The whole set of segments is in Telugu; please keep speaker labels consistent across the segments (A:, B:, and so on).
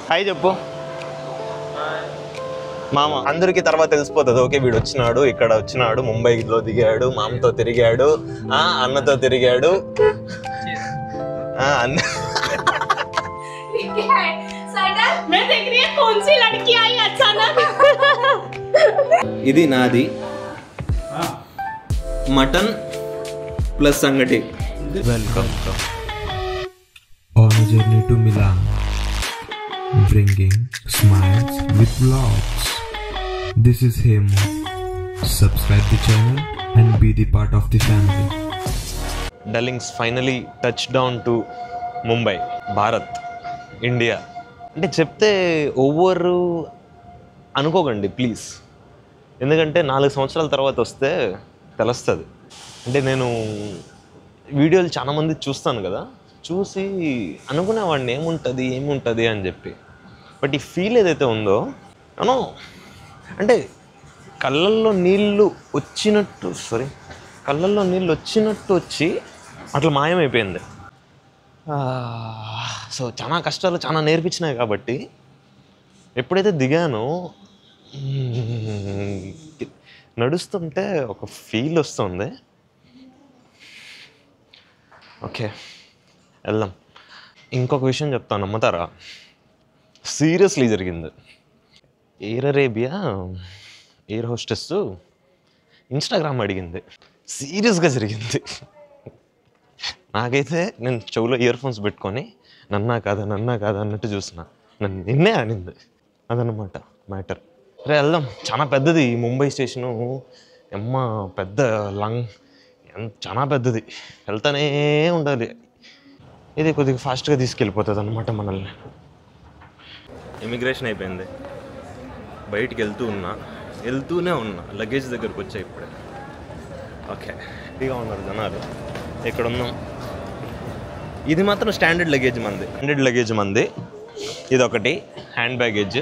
A: హాయ్ చెప్పు మామ. అందరికి తర్వాత తెలిసిపోతుంది, ఓకే వీడు వచ్చినాడు, ఇక్కడ వచ్చినాడు, ముంబైలో దిగాడు, మామతో తిరిగాడు, అన్నతో తిరిగాడు. ఇది నాది మటన్ ప్లస్ సంగటి.
B: Welcome on a journey to Milan, bringing smiles with vlogs. This is Hemu. Subscribe the channel and be the part of the family.
A: Darlings finally touch down to Mumbai, Bharat, India. అంటే చెప్తే ఓవర్ అనుకోకండి ప్లీజ్, ఎందుకంటే 4 సంవత్సరాల తర్వాత వస్తే తెలుస్తుంది. అంటే నేను వీడియోలు చాలామంది చూస్తాను కదా, చూసి అనుకునేవాడిని ఏముంటుంది అని చెప్పి. బట్ ఈ ఫీల్ ఏదైతే ఉందో అను అంటే కళ్ళల్లో నీళ్ళు వచ్చినట్టు వచ్చి అట్లా మాయమైపోయింది. సో చాలా కష్టాలు చాలా నేర్పించినాయి కాబట్టి ఎప్పుడైతే దిగానో నడుస్తుంటే ఒక ఫీల్ వస్తుంది. ఓకే వెళ్దాం. ఇంకొక విషయం చెప్తాను, నమ్ముతారా? సీరియస్లీ జరిగింది. Air Arabia air hostess Instagram అడిగింది, సీరియస్గా జరిగింది. నాకైతే నేను చెవులో ఇయర్ ఫోన్స్ పెట్టుకొని నన్నా కాదా అన్నట్టు చూసిన, నన్ను నిన్నే అనింది. అదనమాట మ్యాటర్. రే వెళ్దాం, చాలా పెద్దది ముంబై స్టేషను, అమ్మ పెద్ద చాలా పెద్దది, వెళ్తానే ఉండాలి. ఇది కొద్దిగా ఫాస్ట్గా తీసుకెళ్ళిపోతుంది అన్నమాట మనల్ని. ఇమిగ్రేషన్ అయిపోయింది, బయటికి వెళ్తూనే ఉన్నా, లగేజ్ దగ్గరకు వచ్చాయి ఇప్పుడే. ఓకే ఇదిగా ఉన్నారు జనాలు. ఇక్కడ ఉన్నాం. ఇది మాత్రం స్టాండర్డ్ లగేజ్ మంది. ఇది ఒకటి హ్యాండ్ బ్యాగేజ్,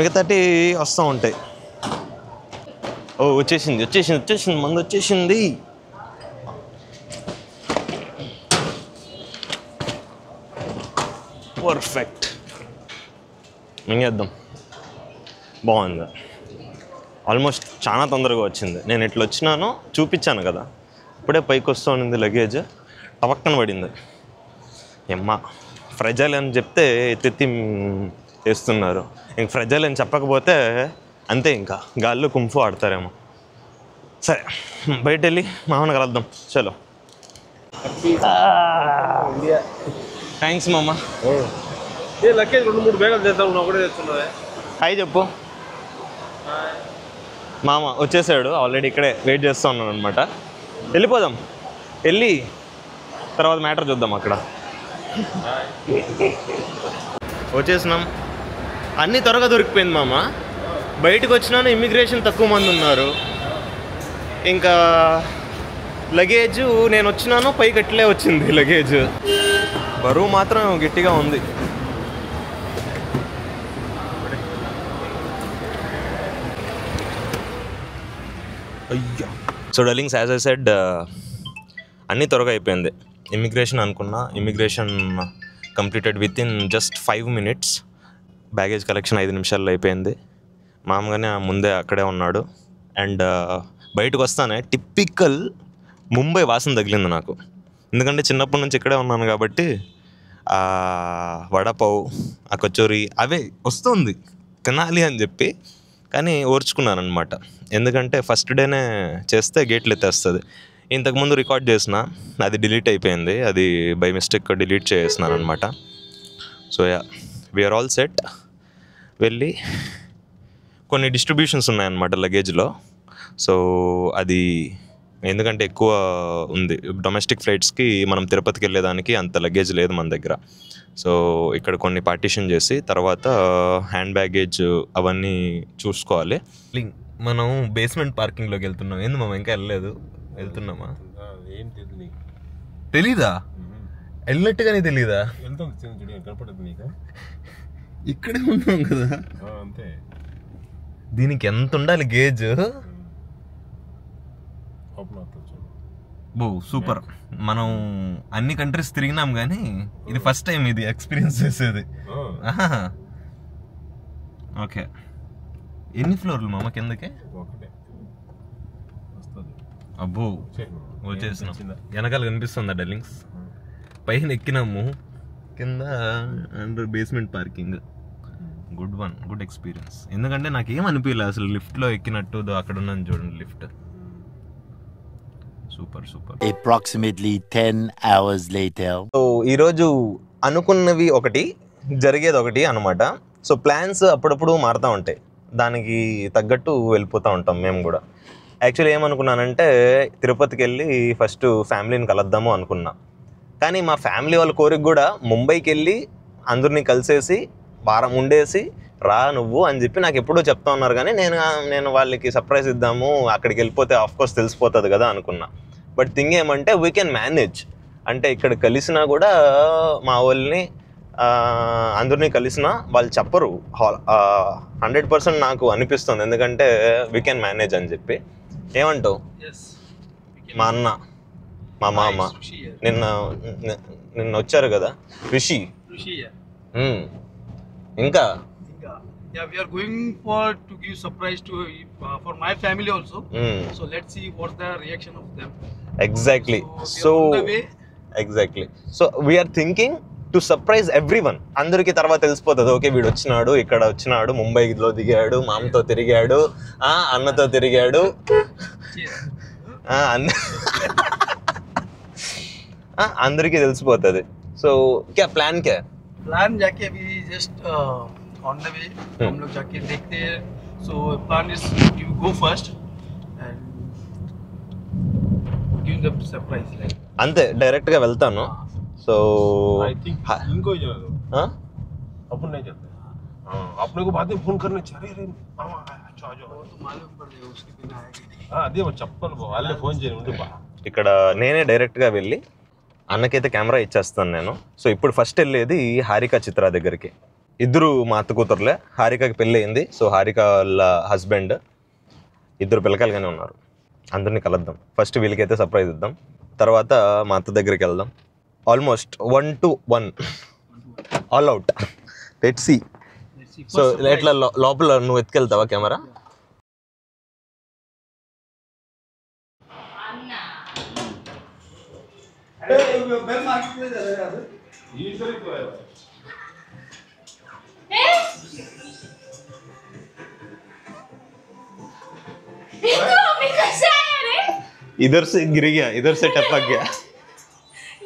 A: మిగతాటి వస్తూ ఉంటాయి. ఓ వచ్చేసింది మంది వచ్చేసింది. పర్ఫెక్ట్. మింగేద్దాం. బాగుంది, ఆల్మోస్ట్ చాలా తొందరగా వచ్చింది. నేను ఎట్లా వచ్చినానో చూపించాను కదా, ఇప్పుడే పైకి వస్తూ ఉంది లగేజ్, టపక్కన పడింది. అమ్మ ఫ్రెజైల్ అని చెప్తే ఎత్తి వేస్తున్నారు. ఇంక ఫ్రెజైల్ అని చెప్పకపోతే అంతే, ఇంకా గాల్లో కుంఫు ఆడతారేమో. సరే బయట వెళ్ళి మామని కలుద్దాం. చలో. థ్యాంక్స్ మామ.
C: లగేజ్ 2-3 బ్యాగులు తెస్తాను, ఒకటే తెస్తున్నావే.
A: హాయ్ చెప్పు మామ. వచ్చేసాడు ఆల్రెడీ, ఇక్కడే వెయిట్ చేస్తూ ఉన్నాను అనమాట. వెళ్ళిపోదాం, వెళ్ళి తర్వాత మ్యాటర్ చూద్దాం అక్కడ. వచ్చేసినాం. అన్నీ త్వరగా దొరికిపోయింది మామ. బయటకు వచ్చినాను, ఇమ్మిగ్రేషన్ తక్కువ మంది ఉన్నారు. ఇంకా లగేజ్ నేను వచ్చినాను, పైకి అట్లే వచ్చింది లగేజ్. బరువు మాత్రం గట్టిగా ఉంది. అయ్యా. సో డర్లింగ్స్, యాజ్ ఐ సెడ్, అన్నీ త్వరగా అయిపోయింది. ఇమిగ్రేషన్ అనుకున్నా, immigration completed with in just 5 minutes. Baggage collection 5 నిమిషాల్లో అయిపోయింది. మామూలుగానే ముందే అక్కడే ఉన్నాడు. అండ్ బయటకు వస్తానే టిపికల్ ముంబై వాసన తగిలింది నాకు. ఎందుకంటే చిన్నప్పటి నుంచి ఇక్కడే ఉన్నాను కాబట్టి వడపావ్, ఆ కచోరీ అవే వస్తుంది తినాలి అని చెప్పి. కానీ ఓర్చుకున్నాను అనమాట, ఎందుకంటే ఫస్ట్ డేనే చేస్తే గేట్లు ఎత్తేస్తుంది. ఇంతకుముందు రికార్డ్ చేసిన, అది డిలీట్ అయిపోయింది, అది బై మిస్టేక్ డిలీట్ చేసేసినాను అనమాట. So yeah, we are all set. వెళ్ళి కొన్ని డిస్ట్రిబ్యూషన్స్ ఉన్నాయన్నమాట లగేజ్లో. సో అది ఎందుకంటే ఎక్కువ ఉంది, డొమెస్టిక్ ఫ్లైట్స్కి మనం తిరుపతికి వెళ్ళేదానికి అంత లగేజ్ లేదు మన దగ్గర. సో ఇక్కడ కొన్ని పార్టీషన్ చేసి తర్వాత హ్యాండ్ బ్యాగేజ్ అవన్నీ చూసుకోవాలి. మనం బేస్మెంట్ పార్కింగ్లోకి వెళ్తున్నాం. ఏంది మామ ఇంకా వెళ్తున్నామా? తెలీదా? వెళ్ళినట్టుగానే తెలీదా? ఇక్కడే ఉన్నాం కదా. దీనికి ఎంత ఉండాలి గేజ్? సూపర్. మనం అన్ని కంట్రీస్ తిరిగినాం కానీ ఇది ఫస్ట్ టైం ఇది ఎక్స్పీరియన్స్ చేసేది. ఓకే, ఎన్ని ఫ్లోర్లు మామ కిందకి? అబ్బో వచ్చేసినాం. వెనకాల కనిపిస్తుందా డల్లింగ్స్? పైన ఎక్కినాము, కింద under basement parking. Good experience. ఎందుకంటే నాకేం అనిపించలే అసలు లిఫ్ట్లో ఎక్కినట్టు. అక్కడ ఉన్నాను చూడండి lift. Super.
D: Approximately 10 hours later.
A: So ఈరోజు అనుకున్నవి ఒకటి, జరిగేది ఒకటి అనమాట. సో ప్లాన్స్ అప్పుడప్పుడు మారుతూ ఉంటాయి, దానికి తగ్గట్టు వెళ్ళిపోతూ ఉంటాం మేము కూడా. యాక్చువల్లీ ఏమనుకున్నానంటే తిరుపతికి వెళ్ళి ఫస్ట్ ఫ్యామిలీని కలుద్దాము అనుకున్నా. కానీ మా ఫ్యామిలీ వాళ్ళ కోరిక కూడా ముంబైకి వెళ్ళి అందరినీ కలిసేసి వారం ఉండేసి రా నువ్వు అని చెప్పి నాకు ఎప్పుడూ చెప్తా ఉన్నారు. కానీ నేను వాళ్ళకి సర్ప్రైజ్ ఇద్దాము, అక్కడికి వెళ్ళిపోతే ఆఫ్కోర్స్ తెలిసిపోతుంది కదా అనుకున్నా. బట్ థింగ్ ఏమంటే వీ కెన్ మేనేజ్. అంటే ఇక్కడ కలిసినా కూడా మా వాళ్ళని అందరినీ కలిసినా వాళ్ళు చెప్పరు. 100% నాకు అనిపిస్తుంది, ఎందుకంటే వీ కెన్ మేనేజ్ అని చెప్పి. ఏమంటావు? మా అన్న, మా మామ నిన్న వచ్చారు కదా, రిషి. ఇంకా
E: we are going to give surprise to for my family also. So let's see what's the reaction of them.
A: Exactly. So we are thinking to surprise everyone. అందరికి తర్వాత తెలిసిపోతుంది, ఓకే వీడు వచ్చినాడు, ఇక్కడ వచ్చినాడు, ముంబైలో దిగాడు, మామతో తిరిగాడు, అన్నతో తిరిగాడు, అందరికీ తెలిసిపోతుంది. సో क्या
E: प्लान जाके अभी जस्ट on the way हम लोग जाके देखते हैं. So plan is you go first and give them surprise like.
A: అంతే, డైరెక్ట్ గా వెళ్తాను. సో
C: आई थिंक इनको ही जाना दो. अपन नहीं चलते. अपने को बाद में फोन करने चले रे मामा अच्छा आ जाओ.
E: तो मालूम पड़ जाएगा उसके बिना आएगा.
C: అదే చెప్పాలి వాళ్ళే ఫోన్ చేయండి ఉండు బా.
A: ఇక్కడ నేనే డైరెక్ట్ గా వెళ్ళి అన్నకైతే కెమెరా ఇచ్చేస్తాను నేను. సో ఇప్పుడు ఫస్ట్ వెళ్ళేది హారిక చిత్ర దగ్గరికి. ఇద్దరు మా అత్త కూతురులే. హారికకి పెళ్ళి అయింది. సో హారిక వాళ్ళ హస్బెండ్, ఇద్దరు పిల్లకాయలుగానే ఉన్నారు. అందరినీ కలుద్దాం. ఫస్ట్ వీళ్ళకైతే సర్ప్రైజ్ ఇద్దాం, తర్వాత మా అత్త దగ్గరికి వెళ్దాం. Almost 1 to 1 all out. Let's see. So ఎట్లా లోపల నువ్వు ఎత్తుకెళ్తావా కెమెరా? इधर से गिर गया, इधर से टपक गया.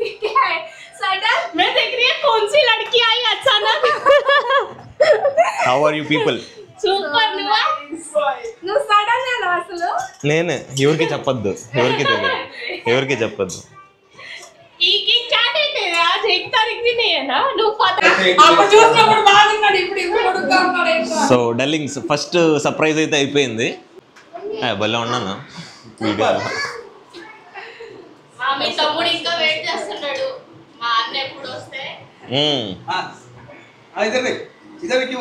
F: ये क्या है? सडन मैं देख रही है कौन सी लड़की आई अचानक.
A: How are you people?
F: Super. నువ్వు సడన్ ఎలా అసలు?
A: నేనే. ఎవరికి చెప్పొద్దు, ఎవరికి తెలియదు, ఎవరికి చెప్పొద్దు.
F: ఈ क्या डेट है आज? 1 तारीख भी नहीं है ना? నువ్వు అప్పుడు చూసినప్పుడు బాగున్నాడు, ఇప్పుడు పొడుగ్గా ఉన్నాడు.
A: సో డల్లింగ్స్ ఫస్ట్ సర్ప్రైజ్ అయితే అయిపోయింది. భలే ఉన్నాను వీడియోలో.
F: మీ తమ్ముడు ఇంకా వెయిట్ చేస్తున్నాడు, మా అన్న ఎప్పుడు వస్తే.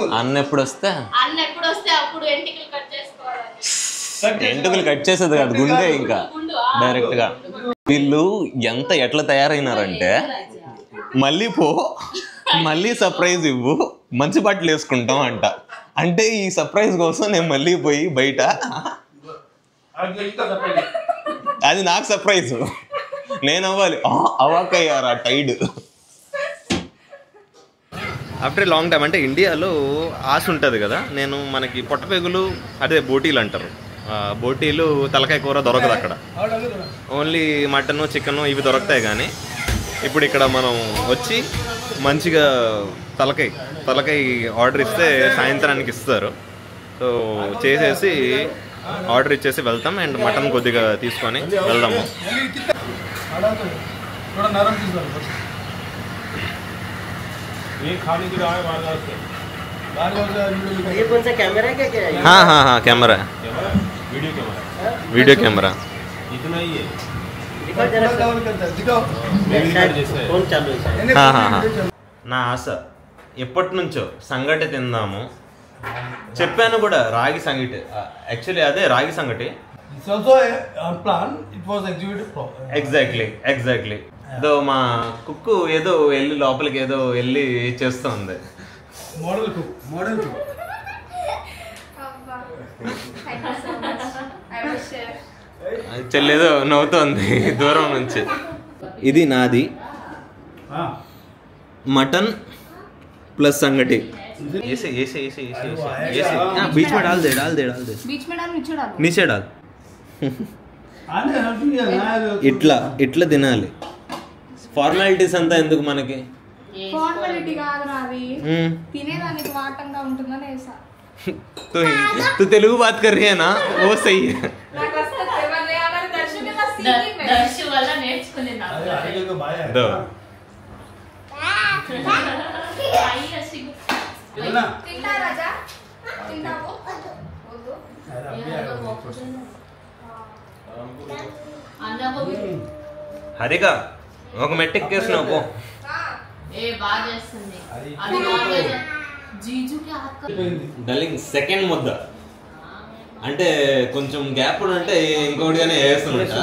A: అన్న ఎప్పుడు వస్తే
F: అప్పుడు ఎంటికలు కట్ చేసుకోవాలి.
A: ఎంటుకలు కట్ చేసేది కాదు, గుండె ఇంకా డైరెక్ట్ గా. వీళ్ళు ఎట్లా తయారైనారంటే మళ్ళీ సర్ప్రైజ్ ఇవ్వు, మంచి బట్టలు వేసుకుంటాం అంట. అంటే ఈ సర్ప్రైజ్ కోసం నేను మళ్ళీ పోయి బయట, అది నాకు సర్ప్రైజ్, నేను అవ్వాలి. అవాకయ్యారా టైడ్. After long time. అంటే ఇండియాలో ఆశ ఉంటుంది కదా, మనకి పొట్టపెగులు అదే బోటీలు అంటారు. బోటీలు తలకాయ కూర దొరకదు అక్కడ, ఓన్లీ మటను చికెను ఇవి దొరుకుతాయి. కానీ ఇప్పుడు ఇక్కడ మనం వచ్చి మంచిగా తలకాయ ఆర్డర్ ఇస్తే సాయంత్రానికి ఇస్తారు. సో చేసేసి ఆర్డర్ ఇచ్చేసి వెళ్తాం. అండ్ మటన్ కొద్దిగా తీసుకొని వెళ్దాము.
G: ये कौन सा कैमरा है क्या है?
A: हाँ कैमरा है, वीडियो कैमरा.
C: इतना ही है.
G: दिखाओ जरा फोन चालू है.
A: हाँ నా ఆశ ఎప్పటి నుంచో సంగటి తిందాము చెప్పాను కూడా. రాగి సంగటి, యాక్చువల్లీ అదే రాగి సంగటి.
E: It's also on plan. It was executed properly.
A: Exactly ఏదో మా కుక్కు ఏదో వెళ్ళి లోపలికి ఏదో వెళ్ళి చేస్తుంది.
E: Model 2.
A: చెల్లేదో నవ్వుతోంది దూరం నుంచి. ఇది నాది మటన్ ప్లస్ సంగటి. ऐसे बीच में डाल दे
F: बीच में डाल
A: नीचे डाल ఇట్లా తినాలి. ఫార్మాలిటీస్ అంతా ఎందుకు మనకి?
F: ఫార్మాలిటీ కాదు నాది, తినేదానికి వాటంగా ఉంటుందని వేసా.
A: तू तेलुगु बात कर रही है ना, वो सही है.
F: దర్శు వల్ల నేర్చుకునేదా
A: దో
F: తింటా రాజా, తింటావు
A: హరిక ఒక మెట్టెక్కేసినావు పో. డల్లింగ్ సెకండ్ ముద్ద అంటే కొంచెం గ్యాప్ అంటే ఇంకోటిగానే వేస్తున్నట.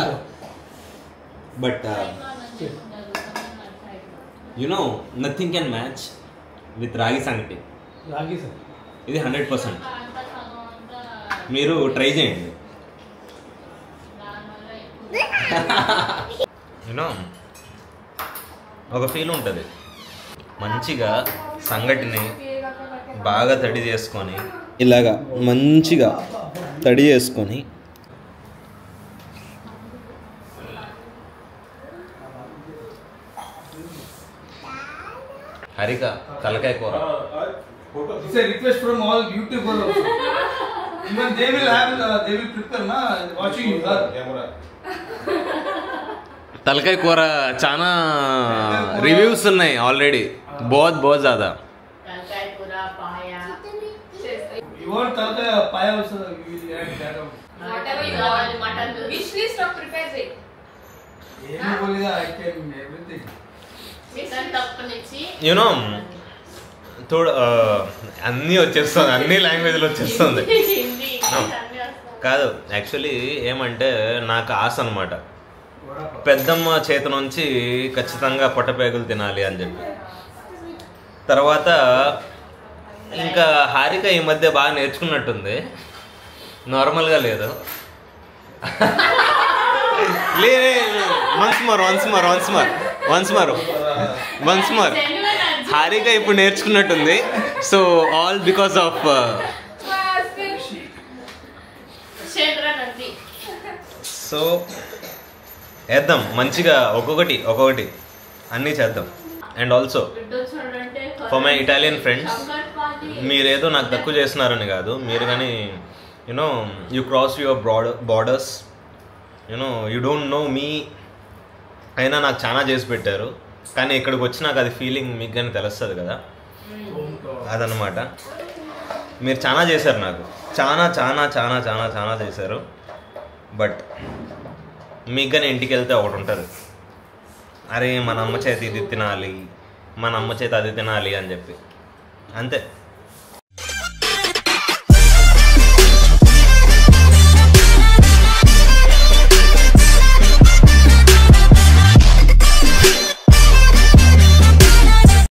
A: But you know nothing can match with ragi sangati. ఇది 100%. మీరు ట్రై చేయండి. యూనో ఒక ఫీల్ ఉంటుంది, మంచిగా సంగటిని బాగా తడి చేసుకొని ఇలాగా మంచిగా తడి చేసుకొని హరిక తలకాయ కూర.
E: It's a request from all YouTubers also. Even they will prepare na watching you.
A: తలకాయ కూర చాలా రివ్యూస్ ఉన్నాయి ఆల్రెడీ, बहुत ज़्यादा.
E: You want talkaya paya also, you will add that out.
F: whatever you want, mutton wish list of prepare it.
E: Emu bolida I can everything.
A: You know అన్నీ వచ్చేస్తుంది, అన్ని లాంగ్వేజ్లు వచ్చేస్తుంది. కాదు యాక్చువల్లీ ఏమంటే నాకు ఆశ అనమాట, పెద్దమ్మ చేతి నుంచి ఖచ్చితంగా పొట్టపేగులు తినాలి అని చెప్పి. తర్వాత ఇంకా హారిక ఈ మధ్య బాగా నేర్చుకున్నట్టుంది, నార్మల్గా లేదు. వన్స్ మోర్ హారిక ఇప్పుడు నేర్చుకున్నట్టుంది. So all because of so వేద్దాం మంచిగా ఒక్కొక్కటి అన్నీ చేద్దాం. And also for my Italian friends, మీరేదో నాకు తక్కువ చేస్తున్నారని కాదు, మీరు కానీ you know you cross your borders, you know you don't know me, అయినా నాకు చాలా చేసి పెట్టారు. కానీ ఇక్కడికి వచ్చి నాకు అది ఫీలింగ్ మీకు కానీ తెలుస్తుంది కదా, అదనమాట. మీరు చాలా చేశారు, నాకు చాలా చేశారు. బట్ మీకు కానీ ఇంటికి వెళ్తే ఒకటి ఉంటుంది, అరే మన అమ్మ చేతి ఇది తినాలి, మన అమ్మ చేతి అది తినాలి అని చెప్పి. అంతే.